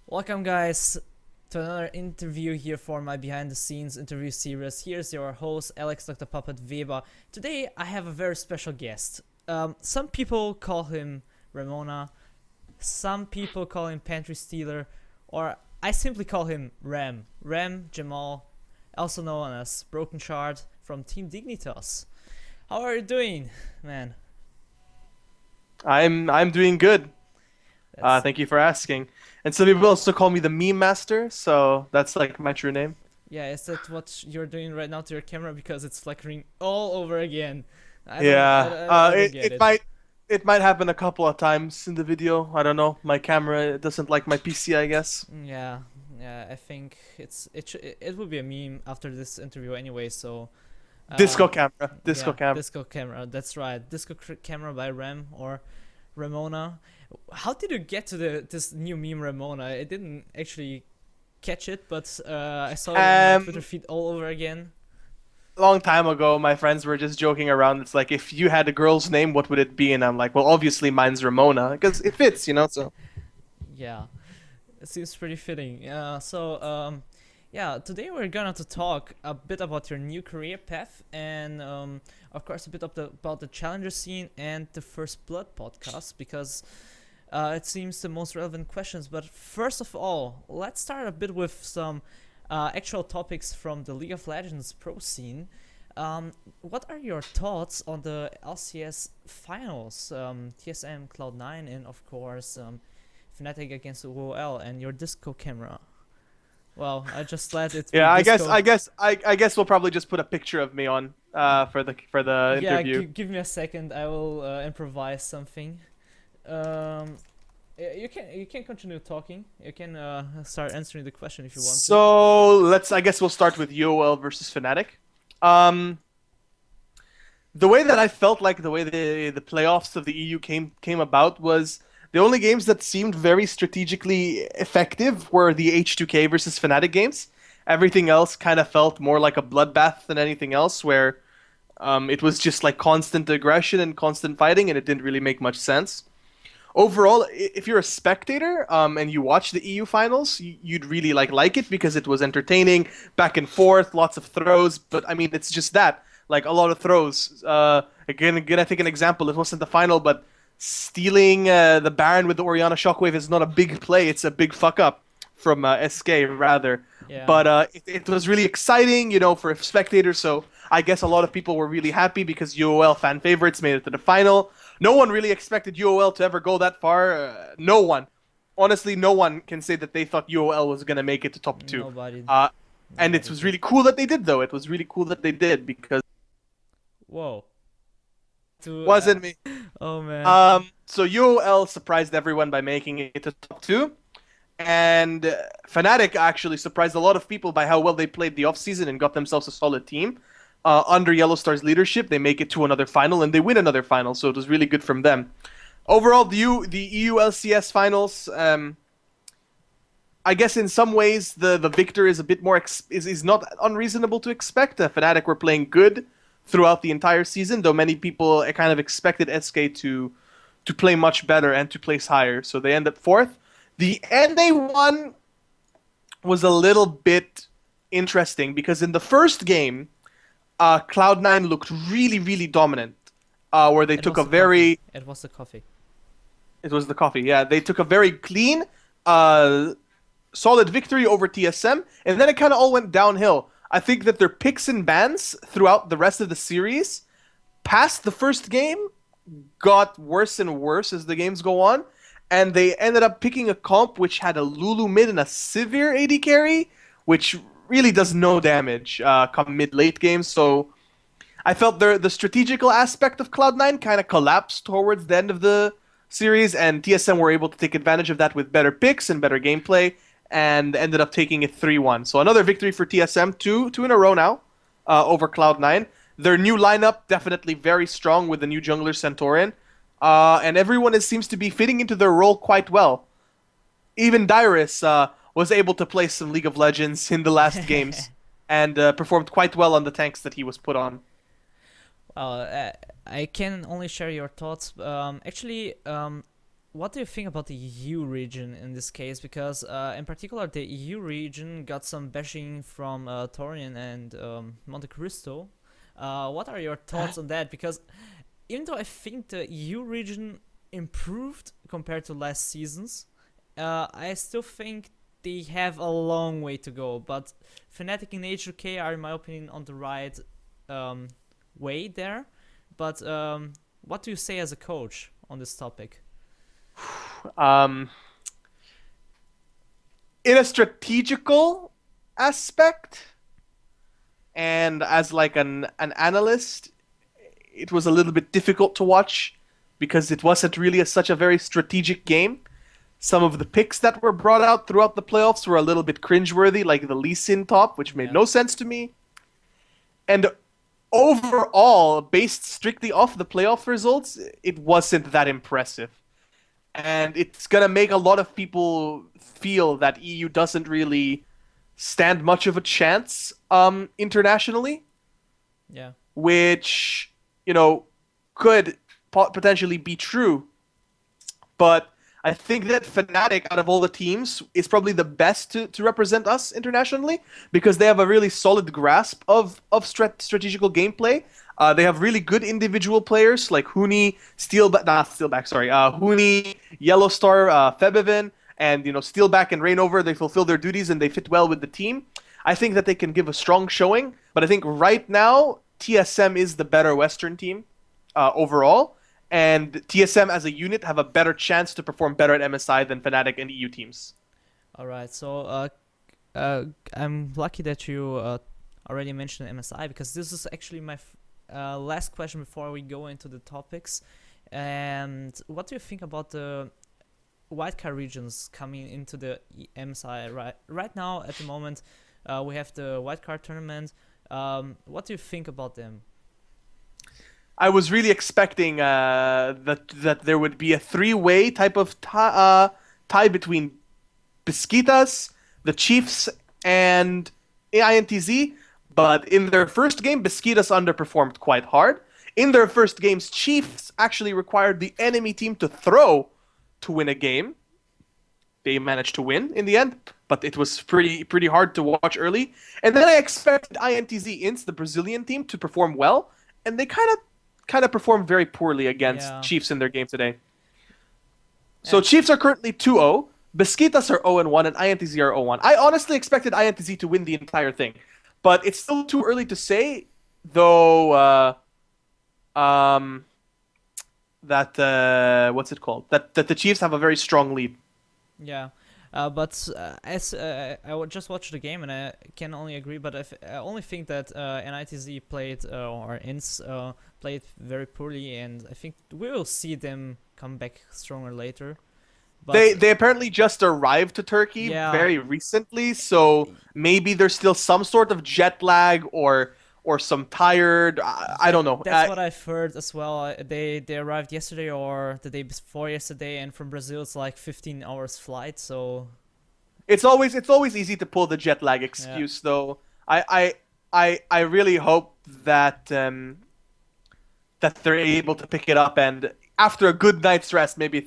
Welcome, guys, to another interview here for my behind the scenes interview series. Here's your host, Alex DrPuppet Weber. Today, I have a very special guest. Some people call him Ramona, some people call him Pantry Stealer, or I simply call him Ram. Ram Jamal, also known as Brokenshard from Team Dignitas. How are you doing, man? I'm doing good. That's Thank you for asking. And some people also call me the meme master, so that's like my true name. Yeah, is that what you're doing right now to your camera? Because it's flickering all over again. I don't, Yeah. I don't It get it it. might happen a couple of times in the video. I don't know. My camera doesn't like my PC, I guess. Yeah, yeah. I think it will be a meme after this interview anyway. So, Disco camera. Disco yeah, camera. disco camera. That's right, camera by Ram or Ramona. How did you get to this new meme Ramona? I didn't actually catch it, but I saw it in my Twitter Um, feed all over again. Long time ago, my friends were just joking around. It's like, if you had a girl's name, what would it be? And I'm like, well, obviously mine's Ramona because it fits. So. Yeah. It seems pretty fitting. Yeah, today we're gonna to talk a bit about your new career path and, of course, a bit about the challenger scene and the First Blood podcast because it seems the most relevant questions. But first of all, let's start a bit with some actual topics from the League of Legends pro scene. What are your thoughts on the LCS Finals, TSM Cloud9, and of course Fnatic against OOL and your disco camera? Well, I just let it be Yeah, I guess disco. I guess we'll probably just put a picture of me on for the Yeah, interview. give me a second. I will improvise something. You can continue talking. You can start answering the question if you want to. So I guess we'll start with UOL versus Fnatic. Um, the way that I felt like the way the playoffs of the EU came about was the only games that seemed very strategically effective were the H2K versus Fnatic games. Everything else kind of felt more like a bloodbath than anything else, where it was just like constant aggression and constant fighting, and it didn't really make much sense. Overall, if you're a spectator and you watch the EU finals, you'd really like it because it was entertaining, back and forth, lots of throws. But I mean, it's just that, like a lot of throws. Again, I think an example. It wasn't the final, but stealing the Baron with the Orianna Shockwave is not a big play. It's a big fuck up from SK rather. Yeah. But it was really exciting, for spectators. So I guess a lot of people were really happy because UOL fan favorites made it to the final. No one really expected UOL to ever go that far. No one. Honestly, no one can say that they thought UOL was going to make it to top two. Nobody. Uh, and it Nobody was did. really cool that they did, though. It was really cool that they did because Whoa. it To wasn't me. oh man. So UOL surprised everyone by making it to top two. And Fnatic actually surprised a lot of people by how well they played the offseason and got themselves a solid team. Under Yellowstar's leadership, they make it to another final and they win another final, so it was really good from them. Overall, the EU LCS finals, I guess in some ways the victor is a bit more is not unreasonable to expect. Fnatic were playing good throughout the entire season, though many people kind of expected SK to play much better and to place higher, so they end up fourth. The NA one was a little bit interesting because in the first game, Cloud9 looked really, really dominant. Where they It took was a the coffee. very, It was the coffee. it was the coffee, yeah. They took a very clean, uh, solid victory over TSM, and then it kind of all went downhill. I think that their picks and bans throughout the rest of the series, past the first game, got worse and worse as the games go on, and they ended up picking a comp which had a Lulu mid and a Sivir AD carry, which really does no damage come mid-late games. So I felt the strategical aspect of Cloud9 kind of collapsed towards the end of the series, and TSM were able to take advantage of that with better picks and better gameplay, and ended up taking it 3-1. So another victory for TSM, two in a row now over Cloud9. Their new lineup definitely very strong with the new jungler Centaurian, and everyone seems to be fitting into their role quite well. Even Dyrus was able to play some League of Legends in the last games and performed quite well on the tanks that he was put on. Well, I can only share your thoughts. Actually, what do you think about the EU region in this case? Because in particular, the EU region got some bashing from Torian and Monte Cristo. What are your thoughts on that? Because even though I think the EU region improved compared to last seasons, I still think they have a long way to go. But Fnatic and HOK are, in my opinion, on the right way there. But what do you say as a coach on this topic? Um, in a strategical aspect, and as like an analyst, it was a little bit difficult to watch because it wasn't really such a very strategic game. Some of the picks that were brought out throughout the playoffs were a little bit cringeworthy, like the Lee Sin top, which made Yeah. no sense to me. And overall, based strictly off the playoff results, it wasn't that impressive. And it's gonna make a lot of people feel that EU doesn't really stand much of a chance internationally, Yeah. which, you know, could potentially be true. But I think that Fnatic, out of all the teams, is probably the best to represent us internationally because they have a really solid grasp of strategical gameplay. They have really good individual players like Huni, Huni, Yellowstar, Febevin, and Steelback and Reignover. They fulfill their duties and they fit well with the team. I think that they can give a strong showing, but I think right now TSM is the better Western team overall. And TSM as a unit have a better chance to perform better at MSI than Fnatic and EU teams. All right. So I'm lucky that you already mentioned MSI because this is actually my last question before we go into the topics. And what do you think about the wildcard regions coming into the MSI right now? At the moment, we have the wildcard tournament. What do you think about them? I was really expecting that there would be a three-way type of tie between Bisquitas, the Chiefs, and INTZ. But in their first game, Bisquitas underperformed quite hard. In their first games, Chiefs actually required the enemy team to throw to win a game. They managed to win in the end, but it was pretty hard to watch early. And then I expected INTZ Ints, the Brazilian team, to perform well, and they kind of performed very poorly against Chiefs in their game today. So Chiefs are currently 2-0, Bisquitas are 0-1, and INTZ are 0-1. I honestly expected INTZ to win the entire thing, but it's still too early to say, though. What's it called? That the Chiefs have a very strong lead. Yeah. But as I just watched the game and I can only agree, but I only think that NITZ played or INS played very poorly, and I think we will see them come back stronger later. But they apparently just arrived to Turkey very recently, so maybe there's still some sort of jet lag or some tired. I don't know. That's what I've heard as well. They arrived yesterday or the day before yesterday, and from Brazil it's like 15 hours flight. So it's always easy to pull the jet lag excuse, though. I really hope that that they're able to pick it up and after a good night's rest, maybe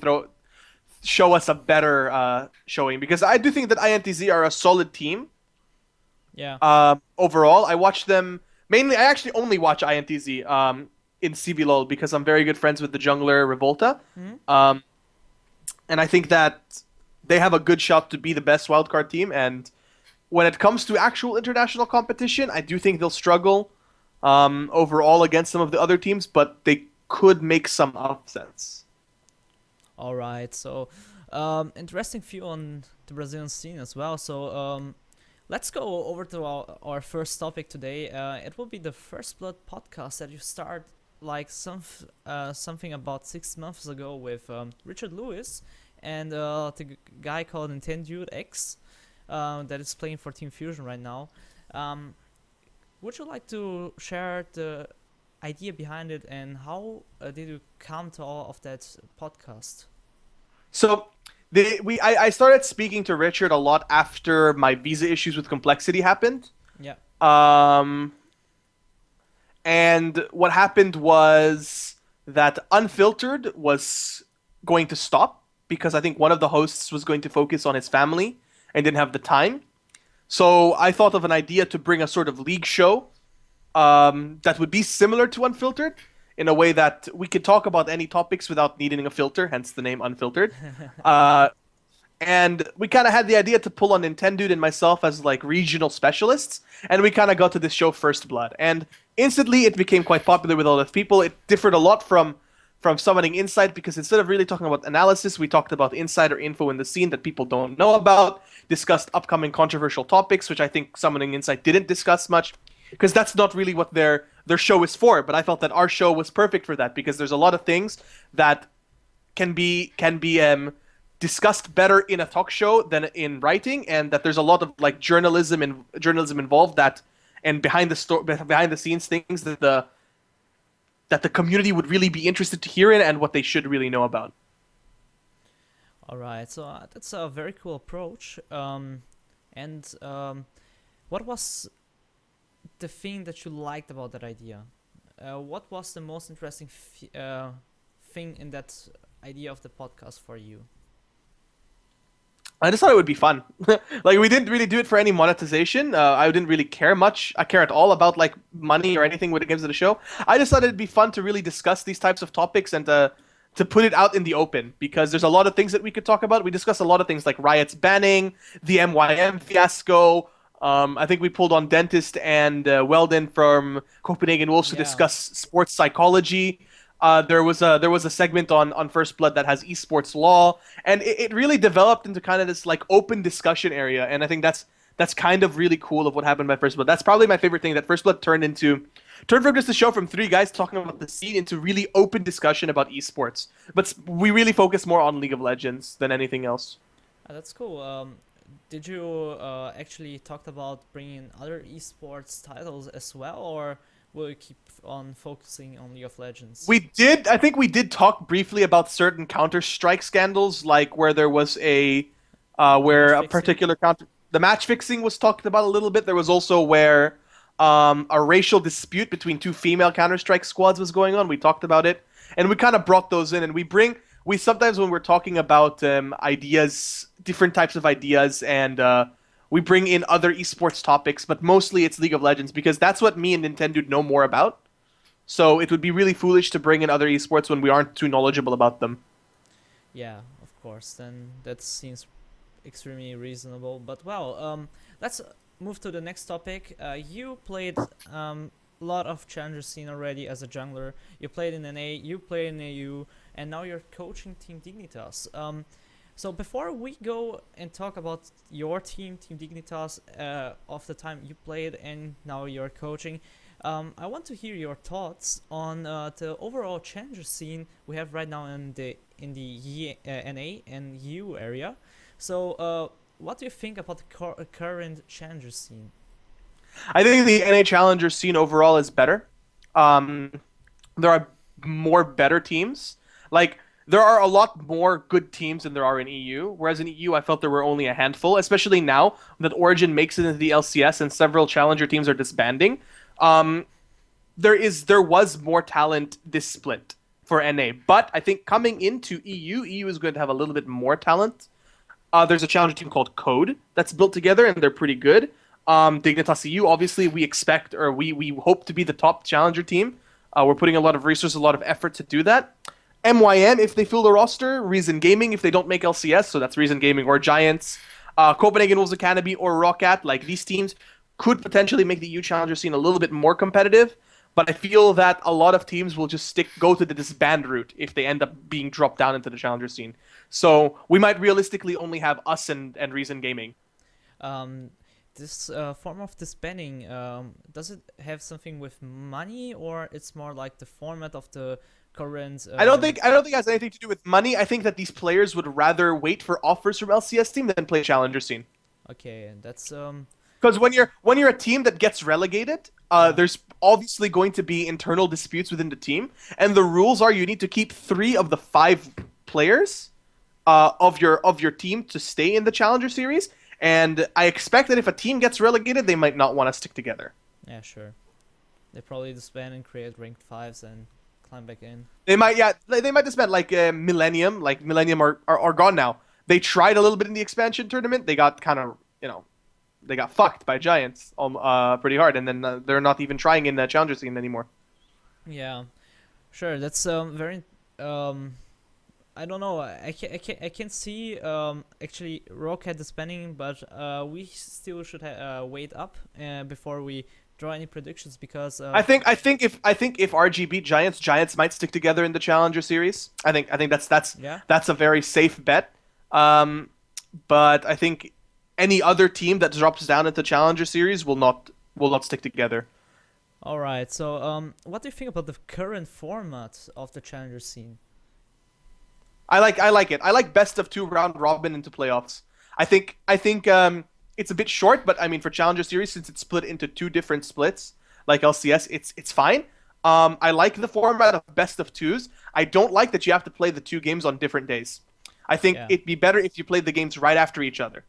show us a better showing, because I do think that INTZ are a solid team. Yeah. Overall, I watch them. Mainly, I actually only watch INTZ in CBLOL because I'm very good friends with the jungler Revolta. Mm-hmm. And I think that they have a good shot to be the best wildcard team. And when it comes to actual international competition, I do think they'll struggle overall against some of the other teams, but they could make some upsets. All right. So, interesting view on the Brazilian scene as well. So, let's go over to our first topic today. It will be the First Blood podcast that you start like something about 6 months ago with Richard Lewis and the guy called Nintendo X that is playing for Team Fusion right now. Would you like to share the idea behind it and how did you come to all of that podcast? So I started speaking to Richard a lot after my visa issues with Complexity happened. Yeah. And what happened was that Unfiltered was going to stop because I think one of the hosts was going to focus on his family and didn't have the time. So I thought of an idea to bring a sort of league show that would be similar to Unfiltered in a way that we could talk about any topics without needing a filter, hence the name Unfiltered. Uh, and we kind of had the idea to pull on Nintendo and myself as like regional specialists, and we kind of got to this show First Blood, and instantly it became quite popular with a lot of people. It differed a lot from Summoning Insight because instead of really talking about analysis, we talked about insider info in the scene that people don't know about, discussed upcoming controversial topics, which I think Summoning Insight didn't discuss much because that's not really what their show is for. But I felt that our show was perfect for that because there's a lot of things that can be discussed better in a talk show than in writing, and that there's a lot of like journalism involved that and behind the scenes things that the community would really be interested to hear in and what they should really know about. All right, so that's a very cool approach. And what was the thing that you liked about that idea? What was the most interesting thing in that idea of the podcast for you? I just thought it would be fun. Like we didn't really do it for any monetization. I didn't really care much. I care at all about like money or anything when it comes to the show. I just thought it'd be fun to really discuss these types of topics and to put it out in the open because there's a lot of things that we could talk about. We discussed a lot of things like Riot's banning, the MYM fiasco. I think we pulled on Dentist and Weldon from Copenhagen Wolves to discuss sports psychology. There was a segment on First Blood that has esports law, and it really developed into kind of this like open discussion area, and I think that's kind of really cool of what happened by First Blood. That's probably my favorite thing that First Blood turned from just a show from three guys talking about the scene into really open discussion about esports. But we really focus more on League of Legends than anything else. That's cool. Did you actually talk about bringing other esports titles as well, or will you keep on focusing on League of Legends? We did. I think we did talk briefly about certain Counter-Strike scandals, like where there was where a particular the match fixing was talked about a little bit. There was also where a racial dispute between two female Counter-Strike squads was going on. We talked about it, and we kind of brought those in. And we sometimes when we're talking about ideas, different types of ideas, and we bring in other esports topics, but mostly it's League of Legends because that's what me and Nintendo know more about. So it would be really foolish to bring in other esports when we aren't too knowledgeable about them. Yeah, of course. Then that seems extremely reasonable. But well, let's move to the next topic. You played a lot of challenger scene already as a jungler. You played in NA, you played in AU, and now you're coaching Team Dignitas. So before we go and talk about your team, Team Dignitas, of the time you played and now you're coaching, I want to hear your thoughts on the overall challenger scene we have right now in the NA and EU area. So what do you think about the current challenger scene? I think the NA challenger scene overall is better. There are more better teams. Like there are a lot more good teams than there are in EU, whereas in EU I felt there were only a handful, especially now that Origin makes it into the LCS and several challenger teams are disbanding. There was more talent this split for NA, but I think coming into EU is going to have a little bit more talent. There's a challenger team called Code that's built together, and they're pretty good. Dignitas EU, obviously, we expect or we hope to be the top challenger team. We're putting a lot of resources, a lot of effort to do that. MYM, if they fill the roster, Reason Gaming, if they don't make LCS, so that's Reason Gaming or Giants, Copenhagen Wolves Academy or Roccat, like these teams could potentially make the EU challenger scene a little bit more competitive, but I feel that a lot of teams will just go to the disband route if they end up being dropped down into the challenger scene. So we might realistically only have us and Reason Gaming. This form of disbanding, does it have something with money, or it's more like the format of the current? I don't think it has anything to do with money. I think that these players would rather wait for offers from LCS team than play challenger scene. Okay, that's because when you're a team that gets relegated, there's obviously going to be internal disputes within the team, and the rules are you need to keep 3 of the 5 players of your team to stay in the challenger series. And I expect that if a team gets relegated, they might not want to stick together. Yeah, sure. They probably disband and create ranked 5s and climb back in. They might, yeah, they might disband like Millennium. Like Millennium are gone now. They tried a little bit in the expansion tournament. They got kind of, they got fucked by Giants pretty hard, and then they're not even trying in the challenger scene anymore. Yeah, sure. That's very. I don't know. I can see actually Rocket disbanding, but we still should wait up before we draw any predictions because I think if RG beat Giants, Giants might stick together in the challenger series. I think yeah. that's a very safe bet. But I think any other team that drops down into challenger series will not stick together. All right. So what do you think about the current format of the challenger scene? I like it. I like best of 2 round robin into playoffs. I think it's a bit short, but I mean for challenger series since it's split into 2 different splits like LCS, it's fine. I like the format of best of 2s. I don't like that you have to play the 2 games on different days. I think it'd be better if you played the games right after each other.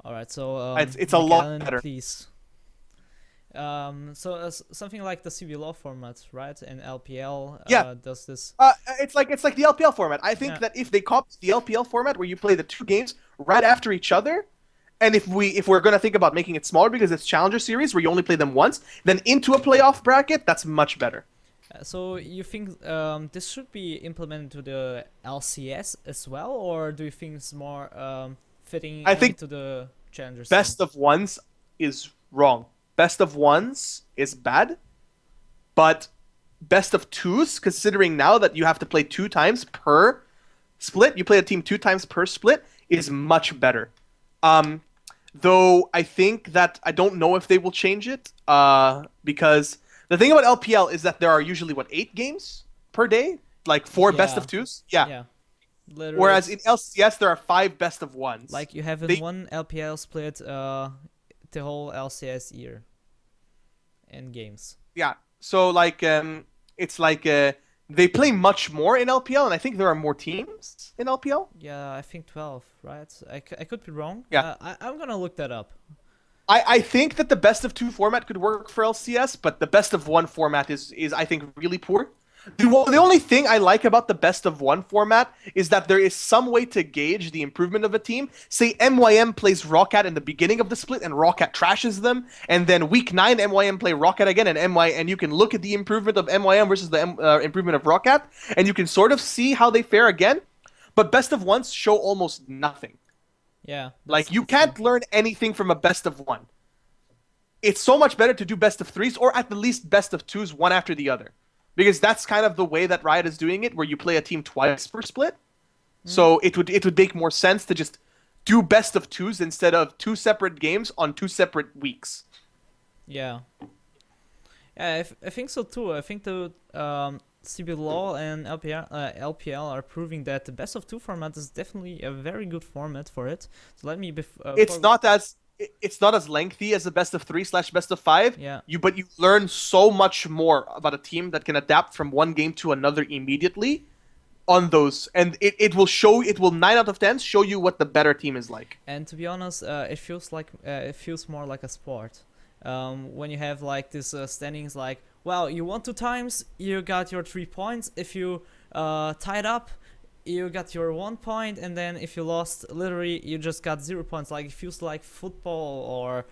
All right, so it's a lot better. Please. So something like the CBLOL format, right? And LPL does this. It's like the LPL format. I think that if they copy the LPL format where you play the 2 games right after each other, and if we're gonna think about making it smaller because it's challenger series where you only play them once, then into a playoff bracket, that's much better. So you think this should be implemented to the LCS as well, or do you think it's more fitting to the challenger scene? Best of 1s is wrong. Best of 1s is bad, but best of 2s, considering now that you have to play 2 times per split, you play a team 2 times per split, is much better. Though I think that I don't know if they will change it, because the thing about LPL is that there are usually 8 games per day, like 4 best of 2s. Yeah. Literally, whereas in LCS there are 5 best of 1s. Like you have in one LPL split the whole LCS year and games. Yeah. So like it's like they play much more in LPL, and I think there are more teams in LPL. Yeah, I think 12, right? I could be wrong. Yeah. I'm gonna look that up. I think that the best of 2 format could work for LCS, but the best of 1 format is I think really poor. The only thing I like about the best of 1 format is that there is some way to gauge the improvement of a team. Say MYM plays Roccat in the beginning of the split and Roccat trashes them, and then week 9 MYM play Roccat again and you can look at the improvement of MYM versus the improvement of Roccat, and you can sort of see how they fare again. But best of 1s show almost nothing. Yeah. Like you can't learn anything from a best of 1. It's so much better to do best of 3s or at the least best of 2s one after the other. Because that's kind of the way that Riot is doing it, where you play a team twice per split. So it would make more sense to just do best of 2s instead of 2 separate games on 2 separate weeks. Yeah. Yeah, I think so too. I think the CBLOL and LPL are proving that the best of 2 format is definitely a very good format for it. So let me. It's not as lengthy as the best of 3/best of 5. Yeah. But you learn so much more about a team that can adapt from one game to another immediately on those, and it will 9 out of 10 show you what the better team is like. And to be honest, it feels more like a sport. When you have like this standings, like, well, you won 2 times, you got your 3 points. If you tied up, you got your 1 point, and then if you lost, literally you just got 0 points. Like it feels like football or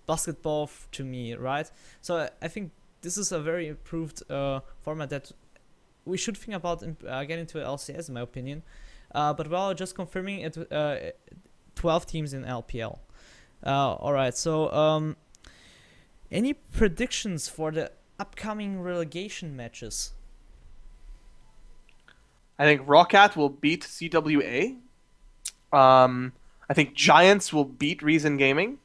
basketball to me, right? So I think this is a very improved format that we should think about getting to LCS, in my opinion. But well, just confirming it, 12 teams in LPL. All right, so any predictions for the upcoming relegation matches? I think Roccat will beat CWA. I think Giants will beat Reason Gaming.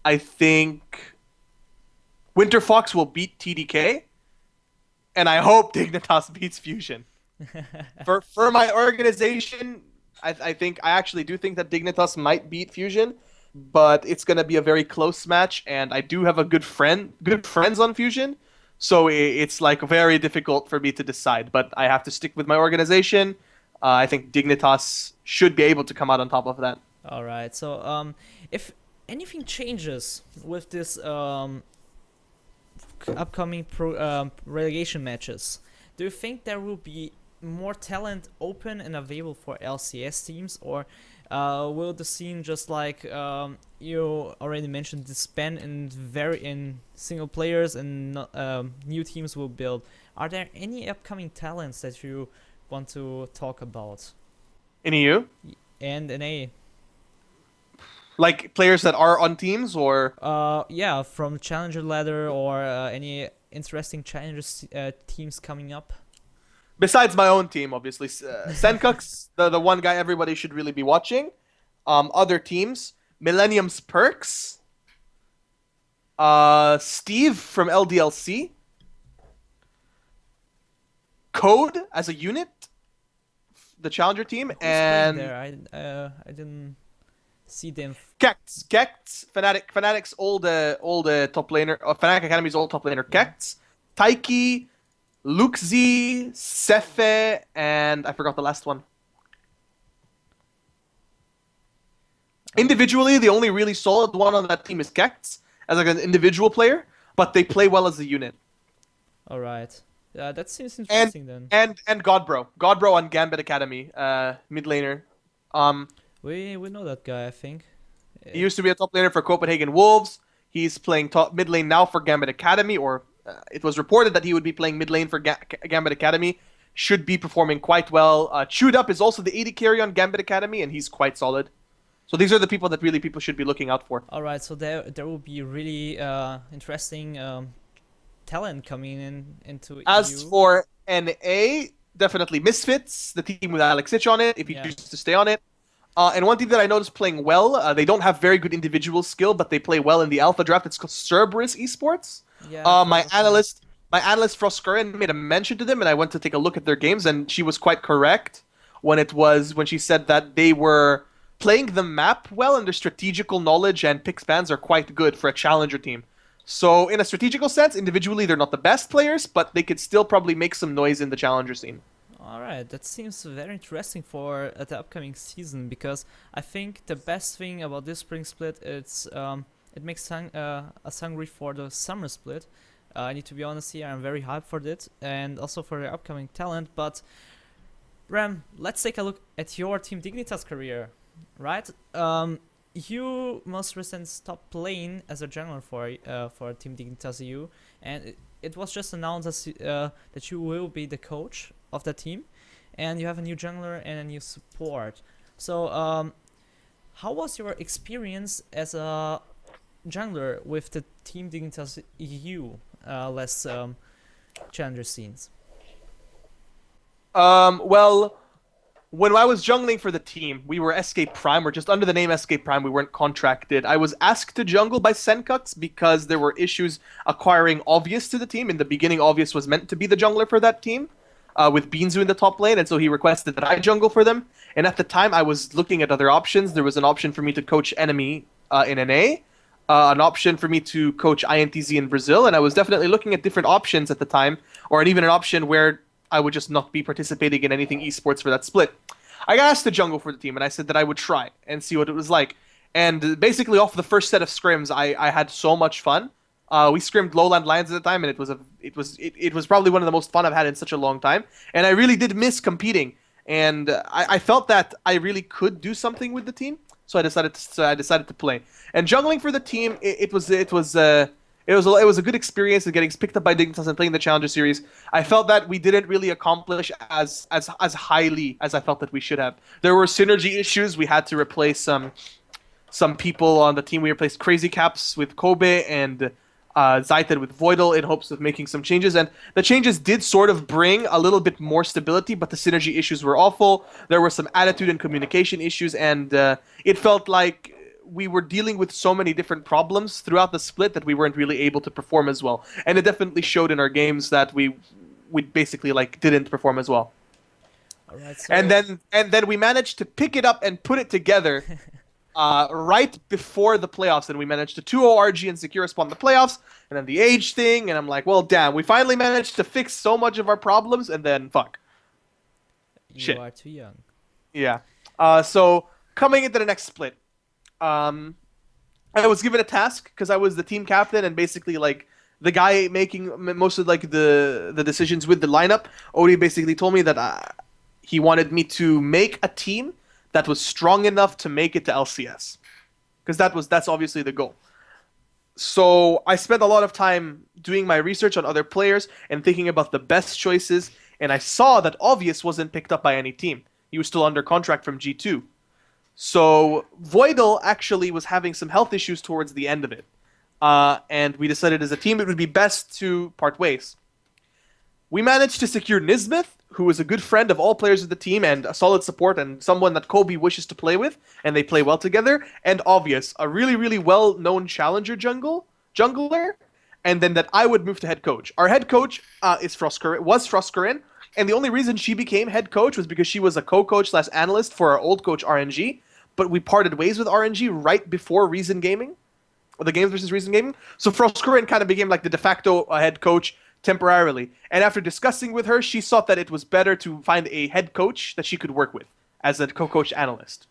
I think Winter Fox will beat TDK. And I hope Dignitas beats Fusion. For my organization, I actually do think that Dignitas might beat Fusion, but it's gonna be a very close match, and I do have a good friends on Fusion. So it's like very difficult for me to decide, but I have to stick with my organization. I think Dignitas should be able to come out on top of that. All right. So if anything changes with this upcoming relegation matches, do you think there will be more talent open and available for LCS teams, or will the scene just like you already mentioned disband in single players and new teams will build? Are there any upcoming talents that you want to talk about? In EU? And NA. Like players that are on teams, or Yeah, from Challenger ladder or any interesting Challengers teams coming up. besides my own team, obviously, Senkux, the one guy everybody should really be watching. Other teams, Millennium's Perks, Steve from LDLC, Code as a unit, the Challenger team, Who's playing and there? I didn't see them. Kekt, Fnatic's old top laner, Fnatic Academy's old top laner, Kekt, Taiki, Luxi, Sefe, and I forgot the last one. Individually, the only really solid one on that team is Kekt, as like an individual player, but they play well as a unit. All right. That seems interesting then. And Godbro on Gambit Academy, mid laner. We know that guy, I think. He used to be a top laner for Copenhagen Wolves. He's playing top mid lane now for Gambit Academy, or it was reported that he would be playing mid lane for Gambit Academy. Should be performing quite well. Chewed Up is also the AD carry on Gambit Academy, and he's quite solid. So these are the people that really people should be looking out for. All right, so there will be really interesting talent coming into As EU. for NA, definitely Misfits, the team with Alex Itch on it, if he chooses to stay on it. And one team that I noticed playing well, they don't have very good individual skill, but they play well in the alpha draft. It's called Cerberus Esports. Yeah, My analyst Froskurin made a mention to them, and I went to take a look at their games, and she was quite correct when she said that they were playing the map well, and their strategical knowledge and pick spans are quite good for a challenger team. So in a strategical sense, individually they're not the best players, but they could still probably make some noise in the challenger scene. Alright, that seems very interesting for the upcoming season, because I think the best thing about this spring split is it makes us hungry for the summer split. I need to be honest here, I'm very hyped for it, and also for the upcoming talent. But Ram, let's take a look at your Team Dignitas career, right? You most recently stopped playing as a jungler for Team Dignitas EU, and it was just announced that you will be the coach of the team, and you have a new jungler and a new support. So how was your experience as a jungler with the Team Dignitas EU less challenger scenes? Well, when I was jungling for the team, we were Escape Prime. We're just under the name Escape Prime. We weren't contracted. I was asked to jungle by Senkux because there were issues acquiring Obvious to the team. In the beginning, Obvious was meant to be the jungler for that team, with Beanzu in the top lane, and so he requested that I jungle for them. And at the time, I was looking at other options. There was an option for me to coach Enemy in NA, an option for me to coach INTZ in Brazil, and I was definitely looking at different options at the time, or even an option where I would just not be participating in anything esports for that split. I got asked to jungle for the team, and I said that I would try and see what it was like. And basically, off the first set of scrims, I had so much fun. We scrimmed Lowland Lions at the time, and it was probably one of the most fun I've had in such a long time. And I really did miss competing, and I felt that I really could do something with the team, so I decided to play. And jungling for the team, it was a good experience of getting picked up by Dignitas and playing the Challenger Series. I felt that we didn't really accomplish as highly as I felt that we should have. There were synergy issues. We had to replace some people on the team. We replaced Crazy Caps with Kobe and Zaited with Voidal in hopes of making some changes. And the changes did sort of bring a little bit more stability, but the synergy issues were awful. There were some attitude and communication issues, and it felt like we were dealing with so many different problems throughout the split that we weren't really able to perform as well. And it definitely showed in our games that we basically didn't perform as well. All right, so And then we managed to pick it up and put it together right before the playoffs, and we managed to 2-0 RG and secure a spot in the playoffs, and then the age thing, and I'm like, well, damn, we finally managed to fix so much of our problems, and then fuck. you are too young. Yeah. So coming into the next split, I was given a task because I was the team captain, and basically the guy making most of like the decisions with the lineup, Odie basically told me that he wanted me to make a team that was strong enough to make it to LCS, because that's obviously the goal. So I spent a lot of time doing my research on other players and thinking about the best choices, and I saw that Obvious wasn't picked up by any team. He was still under contract from G2. So Voidal actually was having some health issues towards the end of it. And we decided as a team it would be best to part ways. We managed to secure Nisbeth, who is a good friend of all players of the team and a solid support and someone that Kobe wishes to play with, and they play well together. And Obvious, a really, really well-known challenger jungler, and then that I would move to head coach. Our head coach was Froskurin, and the only reason she became head coach was because she was a co-coach / analyst for our old coach RNG, but we parted ways with RNG right before Reason Gaming, or the Games versus Reason Gaming. So Froskurin kind of became like the de facto head coach temporarily. And after discussing with her, she thought that it was better to find a head coach that she could work with as a co-coach analyst.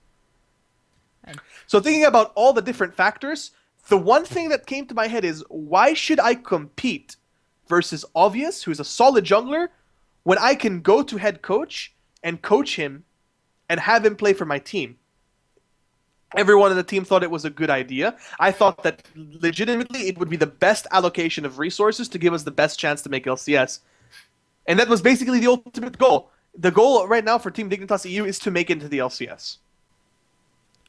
So thinking about all the different factors, the one thing that came to my head is, why should I compete versus Obvious, who's a solid jungler, when I can go to head coach and coach him and have him play for my team? Everyone in the team thought it was a good idea. I thought that legitimately it would be the best allocation of resources to give us the best chance to make LCS. And that was basically the ultimate goal. The goal right now for Team Dignitas EU is to make it into the LCS.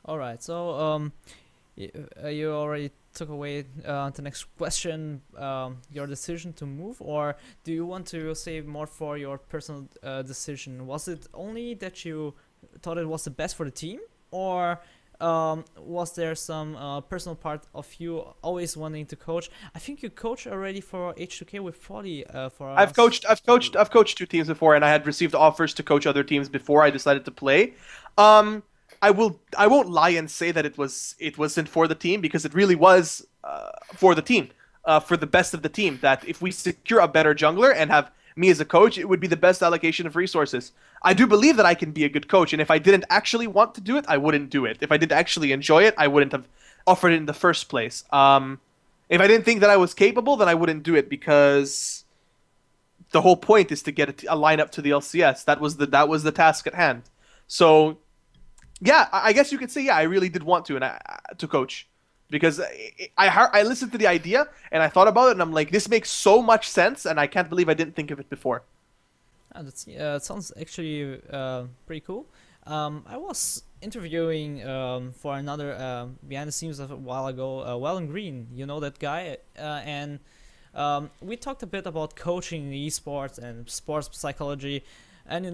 Alright, so you already took away the next question, your decision to move, or do you want to save more for your personal decision? Was it only that you thought it was the best for the team, or was there some personal part of you always wanting to coach? I think you coached already for H2K with Prolly. I've coached 2 teams before, and I had received offers to coach other teams before I decided to play. I won't lie and say that it wasn't for the team, because it really was for the team, for the best of the team. That if we secure a better jungler and have me as a coach, it would be the best allocation of resources. I do believe that I can be a good coach, and if I didn't actually want to do it, I wouldn't do it. If I didn't actually enjoy it, I wouldn't have offered it in the first place. If I didn't think that I was capable, then I wouldn't do it, because the whole point is to get a lineup to the LCS. That was the task at hand. So, yeah, I guess you could say, yeah, I really did want to to coach, because I listened to the idea and I thought about it and I'm like, this makes so much sense, and I can't believe I didn't think of it before. It sounds actually pretty cool. I was interviewing for another behind the scenes a while ago, Well and Green, you know that guy, and we talked a bit about coaching in esports and sports psychology, and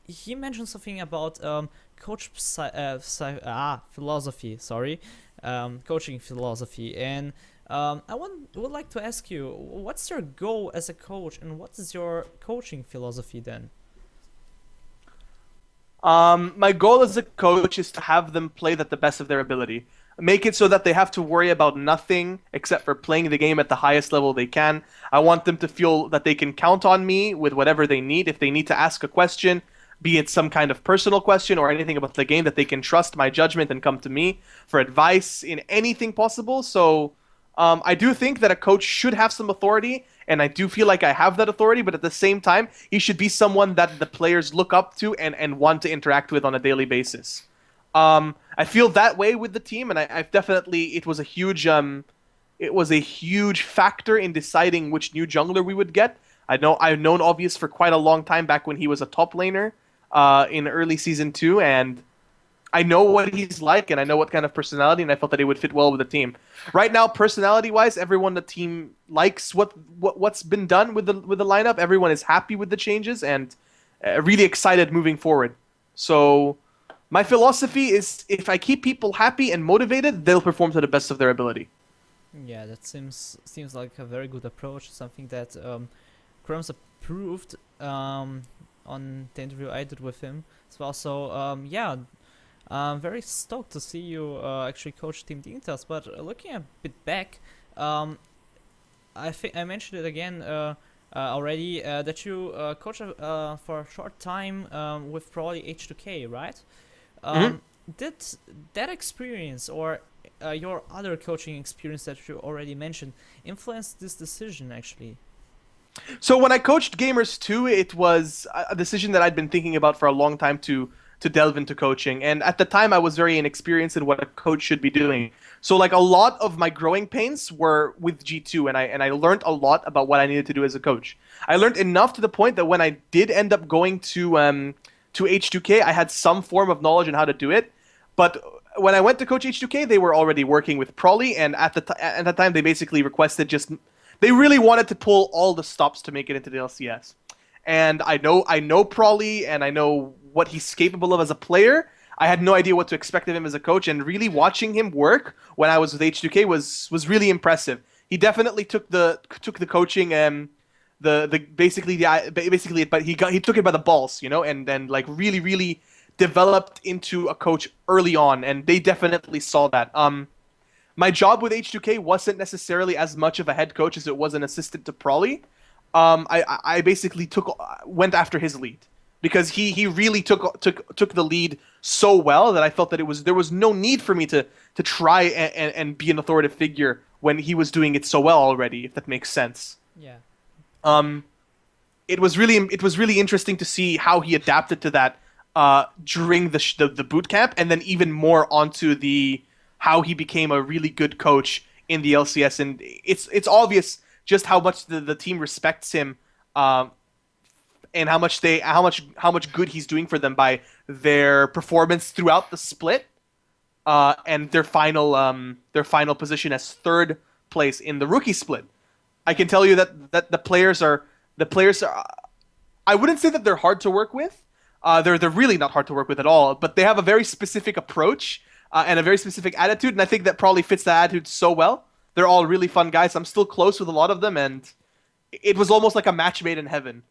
he mentioned something about philosophy, coaching philosophy, and I would like to ask you, what's your goal as a coach, and what is your coaching philosophy then? My goal as a coach is to have them play at the best of their ability. Make it so that they have to worry about nothing except for playing the game at the highest level they can. I want them to feel that they can count on me with whatever they need. If they need to ask a question, be it some kind of personal question or anything about the game, that they can trust my judgment and come to me for advice in anything possible. So I do think that a coach should have some authority, and I do feel like I have that authority, but at the same time, he should be someone that the players look up to and want to interact with on a daily basis. I feel that way with the team, and I've definitely, it was a huge factor in deciding which new jungler we would get. I've known Obvious for quite a long time, back when he was a top laner in early season 2, and I know what he's like, and I know what kind of personality, and I felt that he would fit well with the team. Right now, personality-wise, everyone on the team likes what's been done with the lineup. Everyone is happy with the changes and really excited moving forward. So my philosophy is, if I keep people happy and motivated, they'll perform to the best of their ability. Yeah, that seems like a very good approach. Something that Crumbs approved on the interview I did with him as well. So yeah. I'm very stoked to see you actually coach Team Dignitas, but looking a bit back, I think I mentioned it again already, that you coached for a short time with Prolly H2K, right? Did that experience or your other coaching experience that you already mentioned influenced this decision actually? So when I coached Gamers 2, it was a decision that I'd been thinking about for a long time to delve into coaching. And at the time, I was very inexperienced in what a coach should be doing. So like a lot of my growing pains were with G2, and I learned a lot about what I needed to do as a coach. I learned enough to the point that when I did end up going to H2K, I had some form of knowledge on how to do it. But when I went to coach H2K, they were already working with Prolly, and at the time, they basically requested just they really wanted to pull all the stops to make it into the LCS. And I know Prolly, and I know what he's capable of as a player. I had no idea what to expect of him as a coach, and really watching him work when I was with H2K was really impressive. He definitely took the coaching but he took it by the balls, you know, and then like really developed into a coach early on, and they definitely saw that. My job with H2K wasn't necessarily as much of a head coach as it was an assistant to Prolly. I basically went after his lead because he really took the lead so well that I felt that there was no need for me to try and be an authoritative figure when he was doing it so well already, if that makes sense. Yeah. It was really interesting to see how he adapted to that during the boot camp, and then even more onto how he became a really good coach in the LCS. And it's obvious just how much the team respects him, and how much good he's doing for them by their performance throughout the split, and their final position as third place in the rookie split. I can tell you that the players are I wouldn't say that they're hard to work with. They're really not hard to work with at all, but they have a very specific approach and a very specific attitude, and I think that probably fits that attitude so well. They're all really fun guys. I'm still close with a lot of them, and it was almost like a match made in heaven,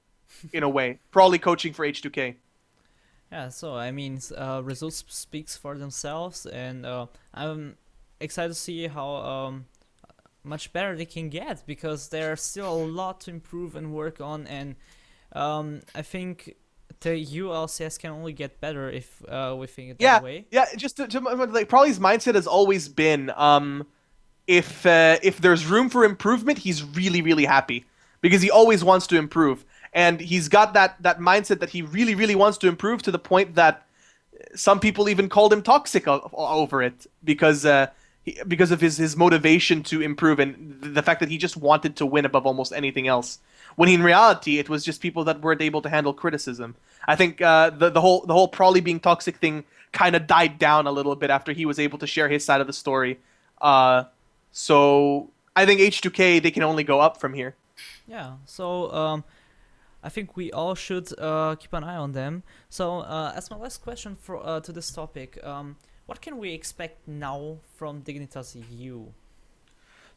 in a way. Probably coaching for H2K. Yeah, so I mean, results speaks for themselves, and I'm excited to see how much better they can get, because there's still a lot to improve and work on, and I think the ULCS can only get better if we think it that way. Yeah, just to like, Prolly's mindset has always been, if there's room for improvement, he's really happy, because he always wants to improve, and he's got that mindset that he really wants to improve, to the point that some people even called him toxic over it, because of his motivation to improve, and the fact that he just wanted to win above almost anything else. When in reality, it was just people that weren't able to handle criticism. I think the whole Prolly being toxic thing kind of died down a little bit after he was able to share his side of the story. So I think H2K, they can only go up from here. Yeah, so I think we all should keep an eye on them. So as my last question to this topic, what can we expect now from Dignitas.EU?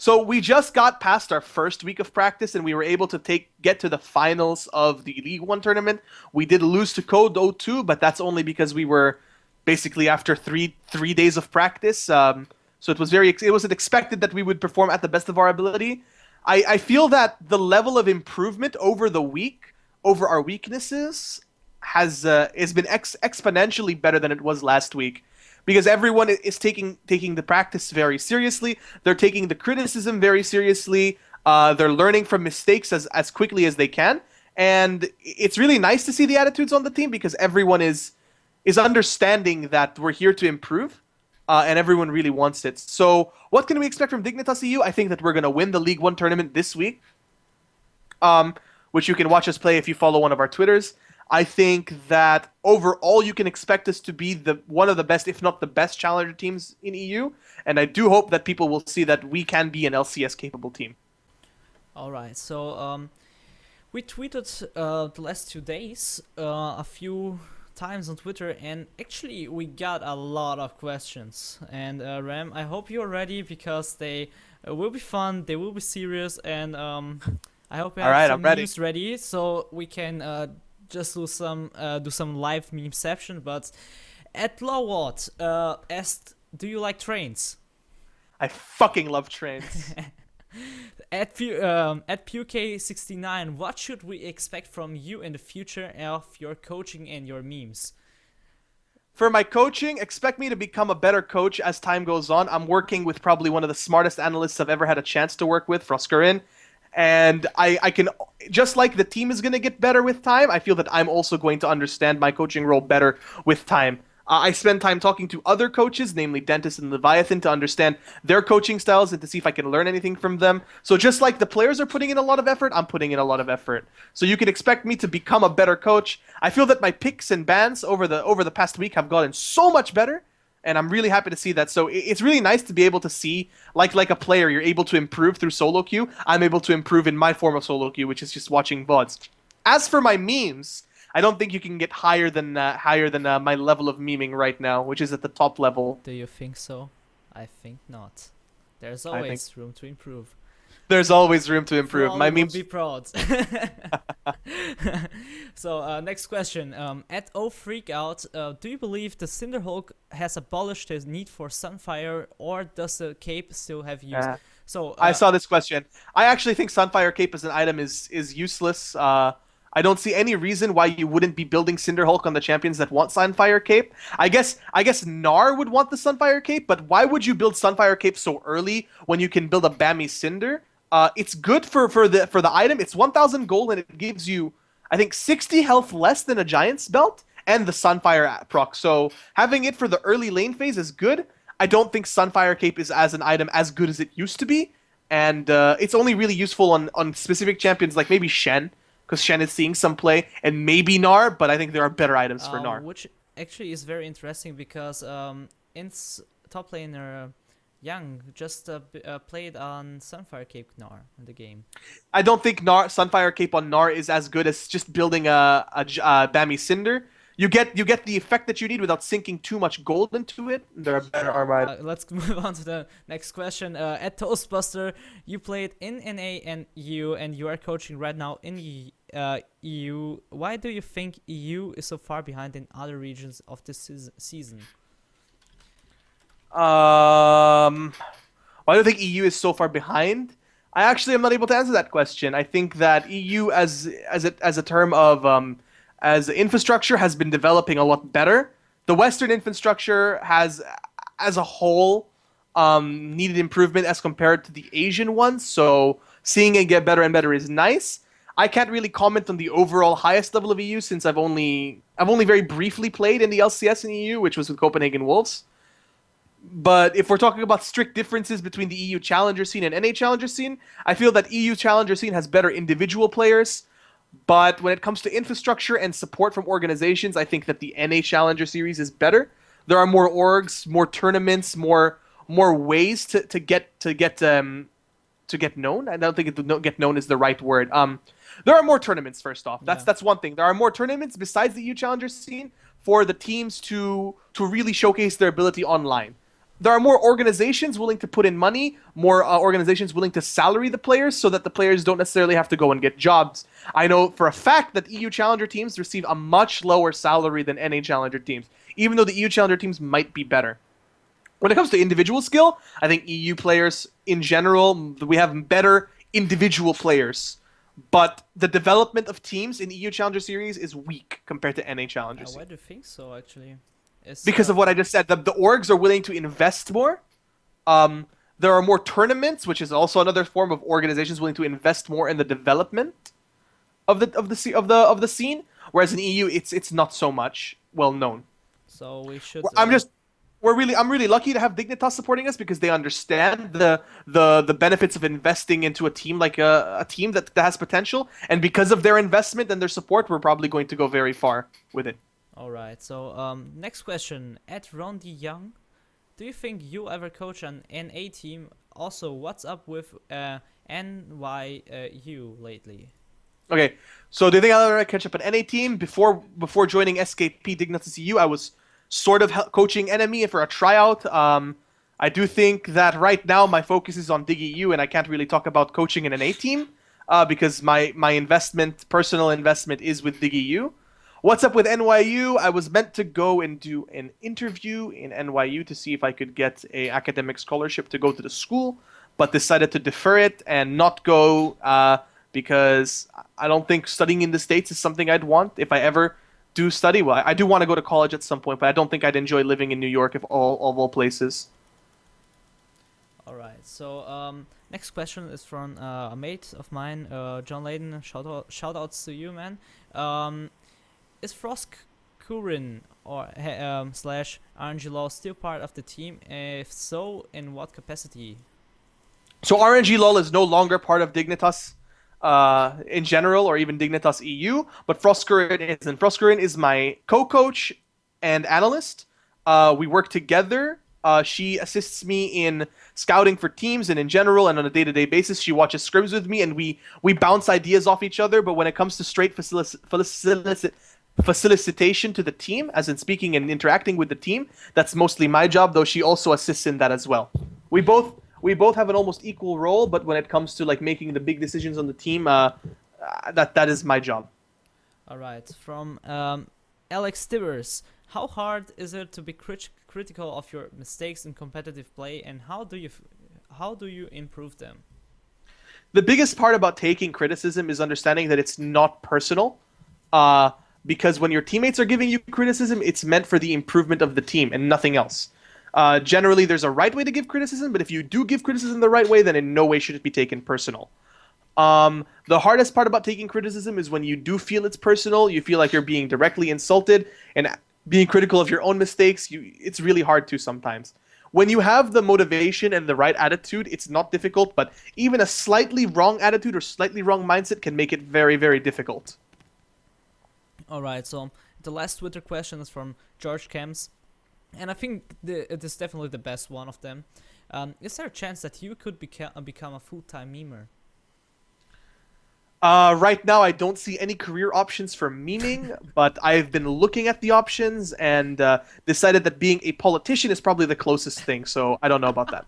So we just got past our first week of practice, and we were able to get to the finals of the League 1 tournament. We did lose to Code 02, but that's only because we were basically after three days of practice. So it wasn't expected that we would perform at the best of our ability. I feel that the level of improvement over the week, over our weaknesses, has been exponentially better than it was last week. Because everyone is taking the practice very seriously. They're taking the criticism very seriously. They're learning from mistakes as quickly as they can. And it's really nice to see the attitudes on the team, because everyone is understanding that we're here to improve. And everyone really wants it. So what can we expect from Dignitas.EU? I think that we're going to win the League 1 tournament this week, which you can watch us play if you follow one of our Twitters. I think that overall you can expect us to be one of the best, if not the best, challenger teams in EU, and I do hope that people will see that we can be an LCS capable team. All right, so we tweeted the last 2 days a few times on Twitter, and actually we got a lot of questions. And Ram, I hope you're ready, because they will be fun, they will be serious, and I hope you have some memes ready, so we can just do some live memeception. But at Lawat asked, do you like trains? I fucking love trains. At PUK69, what should we expect from you in the future of your coaching and your memes? For my coaching, expect me to become a better coach as time goes on. I'm working with probably one of the smartest analysts I've ever had a chance to work with, Froskerin. And I can, just like the team is going to get better with time, I feel that I'm also going to understand my coaching role better with time. I spend time talking to other coaches, namely Dentist and Leviathan, to understand their coaching styles and to see if I can learn anything from them. So just like the players are putting in a lot of effort, I'm putting in a lot of effort. So you can expect me to become a better coach. I feel that my picks and bans over the past week have gotten so much better, and I'm really happy to see that. So it's really nice to be able to see, like a player, you're able to improve through solo queue. I'm able to improve in my form of solo queue, which is just watching VODs. As for my memes, I don't think you can get higher than my level of memeing right now, which is at the top level. Do you think so? I think not. There's always room to improve. There's always room to improve. My memes be proud. So next question. At O Freakout, do you believe the Cinderhulk has abolished his need for Sunfire, or does the cape still have use? So I saw this question. I actually think Sunfire Cape as an item is useless. I don't see any reason why you wouldn't be building Cinderhulk on the champions that want Sunfire Cape. I guess Gnar would want the Sunfire Cape, but why would you build Sunfire Cape so early when you can build a Bammy Cinder? It's good for the item. It's 1,000 gold and it gives you, I think, 60 health less than a Giant's Belt and the Sunfire proc. So having it for the early lane phase is good. I don't think Sunfire Cape is as an item as good as it used to be, and it's only really useful on specific champions like maybe Shen, because Shen is seeing some play, and maybe Gnar, but I think there are better items for Gnar. Which actually is very interesting because top laner Young just played on Sunfire Cape Gnar in the game. I don't think Sunfire Cape on Gnar is as good as just building a Bammy Cinder. You get the effect that you need without sinking too much gold into it. There are better armor. Let's move on to the next question. At Toastbuster, you played in NA and EU, and you are coaching right now in EU. Why do you think EU is so far behind in other regions of this season? Why do I think EU is so far behind? I actually am not able to answer that question. I think that EU as a term of as infrastructure has been developing a lot better. The Western infrastructure has, as a whole, needed improvement as compared to the Asian ones. So seeing it get better and better is nice. I can't really comment on the overall highest level of EU since I've only very briefly played in the LCS in EU, which was with Copenhagen Wolves. But if we're talking about strict differences between the EU Challenger scene and NA Challenger scene, I feel that EU Challenger scene has better individual players. But when it comes to infrastructure and support from organizations, I think that the NA Challenger series is better. There are more orgs, more tournaments, more ways to get known. I don't think get known is the right word. There are more tournaments. First off, that's one thing. There are more tournaments besides the EU Challenger scene for the teams to really showcase their ability online. There are more organizations willing to put in money, more organizations willing to salary the players so that the players don't necessarily have to go and get jobs. I know for a fact that EU Challenger teams receive a much lower salary than NA Challenger teams, even though the EU Challenger teams might be better. When it comes to individual skill, I think EU players in general, we have better individual players. But the development of teams in the EU Challenger Series is weak compared to NA Challenger Series. Why do you think so, actually? Because of what I just said. The orgs are willing to invest more. There are more tournaments, which is also another form of organizations willing to invest more in the development of the scene. Whereas in EU, it's not so much well known. So we should. I'm really lucky to have Dignitas supporting us because they understand the benefits of investing into a team like a team that has potential, and because of their investment and their support, we're probably going to go very far with it. All right. So next question at Rondy Young, do you think you'll ever coach an NA team? Also, what's up with NYU lately? Okay, so do you think I'll ever catch up an NA team? Before joining SKP Dignitas.EU, I was sort of coaching enemy for a tryout. I do think that right now my focus is on Dig.EU, and I can't really talk about coaching an NA team because my personal investment is with Dig.EU. What's up with NYU? I was meant to go and do an interview in NYU to see if I could get an academic scholarship to go to the school, but decided to defer it and not go because I don't think studying in the States is something I'd want if I ever do study well. I do want to go to college at some point, but I don't think I'd enjoy living in New York of all places. All right. So next question is from a mate of mine, John Layden. Shout outs to you, man. Is Frost Kurin or slash RNG Law still part of the team? If so, in what capacity? So RNG LOL is no longer part of Dignitas in general, or even Dignitas.EU, but Frostkurin is. And Frostkurin is my co-coach and analyst. We work together. She assists me in scouting for teams and in general, and on a day-to-day basis, she watches scrims with me, and we bounce ideas off each other. But when it comes to straight facilitation to the team, as in speaking and interacting with the team, that's mostly my job, though she also assists in that as well. We both have an almost equal role, but when it comes to like making the big decisions on the team, that is my job. All right. From Alex Tibers, how hard is it to be critical of your mistakes in competitive play, and how do you improve them? The biggest part about taking criticism is understanding that it's not personal. Because when your teammates are giving you criticism, it's meant for the improvement of the team and nothing else. Generally, there's a right way to give criticism, but if you do give criticism the right way, then in no way should it be taken personal. The hardest part about taking criticism is when you do feel it's personal, you feel like you're being directly insulted, and being critical of your own mistakes, it's really hard to sometimes. When you have the motivation and the right attitude, it's not difficult, but even a slightly wrong attitude or slightly wrong mindset can make it very, very difficult. All right, so the last Twitter question is from George Camps, and I think it is definitely the best one of them. Is there a chance that you could become a full-time memer? Right now, I don't see any career options for memeing, but I've been looking at the options and decided that being a politician is probably the closest thing, so I don't know about that.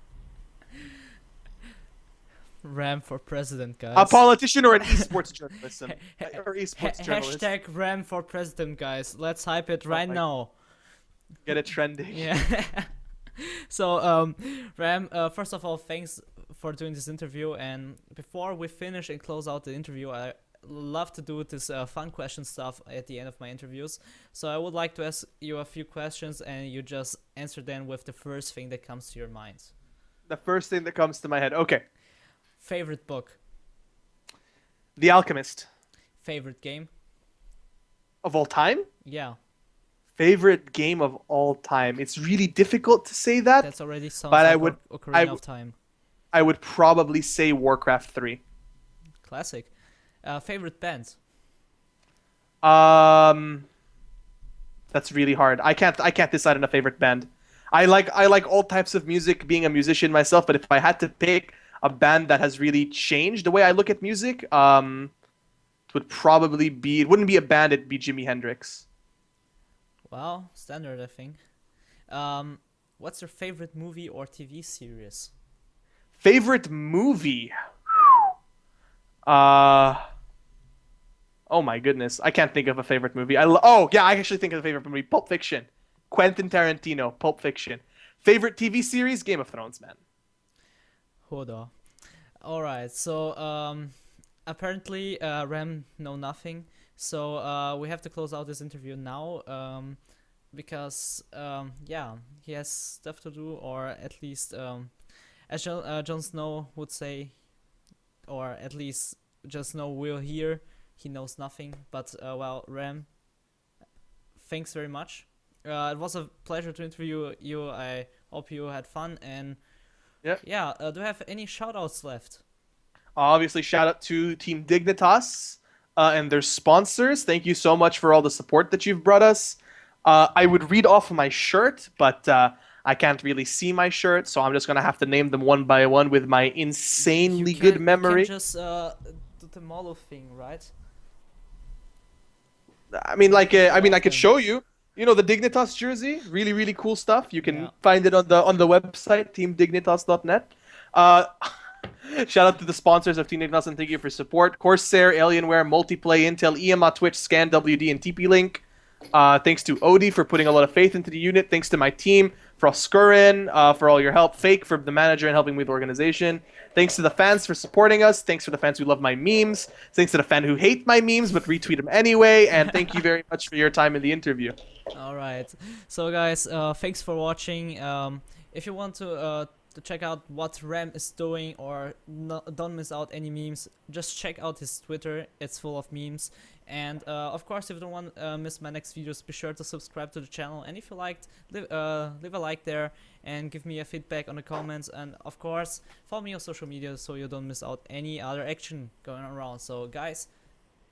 Ram for president, guys. A politician or an esports journalist? Or esports journalist. Hashtag Ram for president, guys. Let's hype it right now. Get it trending. Yeah. So, Ram, first of all, thanks for doing this interview. And before we finish and close out the interview, I love to do this fun question stuff at the end of my interviews. So I would like to ask you a few questions, and you just answer them with the first thing that comes to your mind. The first thing that comes to my head. Okay. Favorite book? The Alchemist. Favorite game? Of all time? Yeah. Favorite game of all time. It's really difficult to say that. That's already sounds but like Ocarina of Time. I would probably say Warcraft 3. Classic. Favorite band? That's really hard. I can't decide on a favorite band. I like all types of music, being a musician myself, but if I had to pick a band that has really changed the way I look at music, it would probably be, it wouldn't be a band, it'd be Jimi Hendrix. Well, standard, I think. What's your favorite movie or TV series? Favorite movie? Oh my goodness, I can't think of a favorite movie. I actually think of a favorite movie. Pulp Fiction. Quentin Tarantino, Pulp Fiction. Favorite TV series? Game of Thrones, man. Hoda. Alright, so apparently Ram know nothing. So we have to close out this interview now because yeah, he has stuff to do, or at least as Jon Snow would say, or at least Jon Snow will hear, he knows nothing. But well, Ram, thanks very much. It was a pleasure to interview you. I hope you had fun, and yeah, do you have any shoutouts left? Obviously, shout out to Team Dignitas and their sponsors. Thank you so much for all the support that you've brought us. I would read off my shirt, but I can't really see my shirt, so I'm just gonna have to name them one by one with my insanely good memory. You can just do the model thing, right? I mean, I could show you. You know, the Dignitas jersey, really, really cool stuff. You can find it on the website, teamdignitas.net. Shout out to the sponsors of Team Dignitas and thank you for support. Corsair, Alienware, Multiplay, Intel, EMA, Twitch, Scan, WD, and TP-Link. Thanks to Odie for putting a lot of faith into the unit. Thanks to my team Froskurin for all your help, Fake for the manager and helping me with the organization. Thanks to the fans for supporting us. Thanks for the fans who love my memes. Thanks to the fan who hate my memes but retweet them anyway. And thank you very much for your time in the interview. All right. So guys, thanks for watching. If you want to check out what Ram is doing or don't miss out any memes, just check out his Twitter. It's full of memes. And of course, if you don't want to miss my next videos, be sure to subscribe to the channel. And if you liked, leave a like there and give me a feedback on the comments. And of course, follow me on social media so you don't miss out any other action going around. So guys,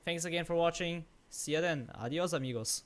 thanks again for watching. See you then. Adios, amigos.